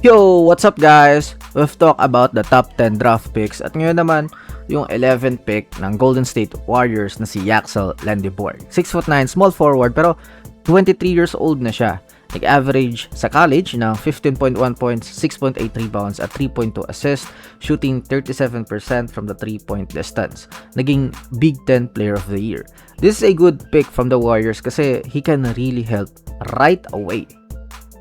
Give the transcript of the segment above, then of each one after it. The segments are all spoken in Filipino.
Yo, what's up guys? We've talked about the top 10 draft picks at ngayon naman yung 11th pick ng Golden State Warriors na si Yaxel Landibor. 6'9", small forward pero 23 years old na siya. Nag-average sa college ng 15.1 points, 6.8 rebounds at 3.2 assists, shooting 37% from the 3-point distance. Naging Big Ten Player of the Year. This is a good pick from the Warriors kasi he can really help right away.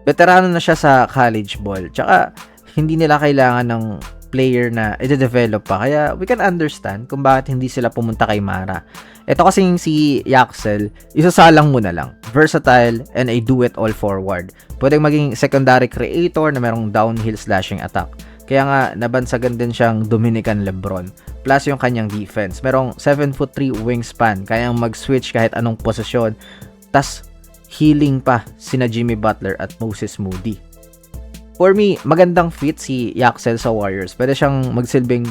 Veterano na siya sa college ball. Tsaka, hindi nila kailangan ng player na i-develop pa. Kaya, we can understand kung bakit hindi sila pumunta kay Mara. Ito kasing si Yaxel, isasalang mo na lang. Versatile and a do-it-all forward. Pwedeng maging secondary creator na merong downhill slashing attack. Kaya nga, nabansagan din siyang Dominican Lebron. Plus yung kanyang defense. Merong 7'3" wingspan. Kayang mag-switch kahit anong posisyon. Tas, healing pa sina Jimmy Butler at Moses Moody. For me, magandang fit si Yaxel sa Warriors. Pwede siyang magsilbing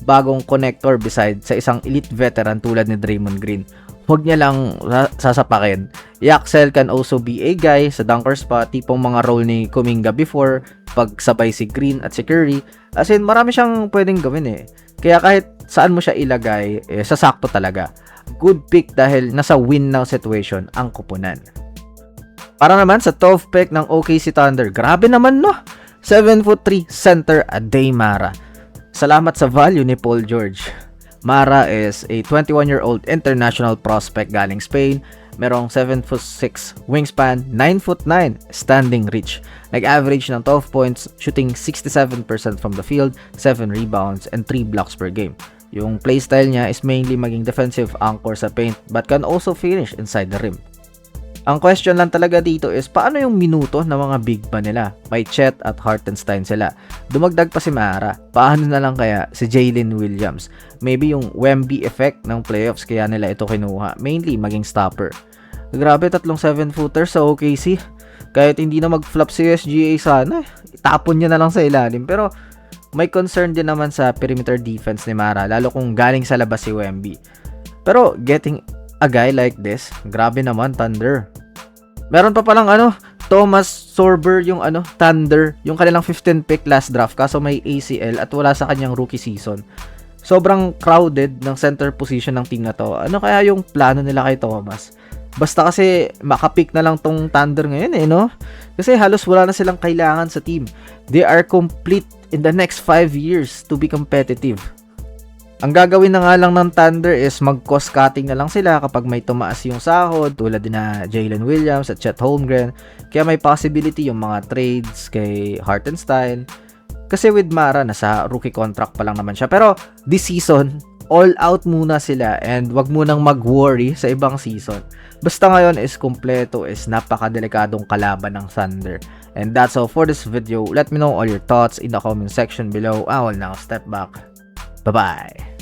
bagong connector beside sa isang elite veteran tulad ni Draymond Green. Huwag niya lang sasapakin. Yaxel can also be a guy sa dunker spot, tipong mga role ni Kuminga before, pagsabay si Green at si Curry. As in, marami siyang pwedeng gawin eh. Kaya kahit saan mo siya ilagay, sasakto talaga. Good pick dahil nasa win now situation ang kupunan. Para naman sa 12th pick ng OKC Thunder, grabe naman no, 7'3" center Ade Mara. Salamat sa value ni Paul George. Mara is a 21-year-old international prospect galing Spain. Merong 7'6" wingspan, 9'9" standing reach. Nag-average ng 12 points, shooting 67% from the field, 7 rebounds, and 3 blocks per game. Yung playstyle niya is mainly maging defensive anchor sa paint but can also finish inside the rim. Ang question lang talaga dito is paano yung minuto ng mga big ba nila? May Chet at Hartenstein sila. Dumagdag pa si Mara. Paano na lang kaya si Jalen Williams? Maybe yung Wemby effect ng playoffs kaya nila ito kinuha. Mainly maging stopper. Grabe, tatlong 7-footers sa OKC. Kahit hindi na mag-flop si SGA sana, itapon niya na lang sa ilalim. Pero may concern din naman sa perimeter defense ni Mara, lalo kung galing sa labas si Wemby. Pero getting a guy like this, grabe naman, Thunder. Meron pa palang Thomas Sorber yung Thunder, yung kanilang 15th pick last draft kaso may ACL at wala sa kanyang rookie season. Sobrang crowded ng center position ng team na to. Ano kaya yung plano nila kay Thomas? Basta kasi makapick na lang tong Thunder ngayon no? Kasi halos wala na silang kailangan sa team. They are complete in the next 5 years to be competitive. Ang gagawin na nga lang ng Thunder is mag-cost cutting na lang sila kapag may tumaas yung sahod tulad din na Jalen Williams at Chet Holmgren. Kaya may possibility yung mga trades kay Hartenstein. Kasi with Mara, nasa rookie contract pa lang naman siya. Pero this season, all out muna sila and wag munang mag-worry sa ibang season. Basta ngayon is kompleto, is napakadelikadong kalaban ng Thunder. And that's all for this video. Let me know all your thoughts in the comment section below. I will now step back. Bye-bye.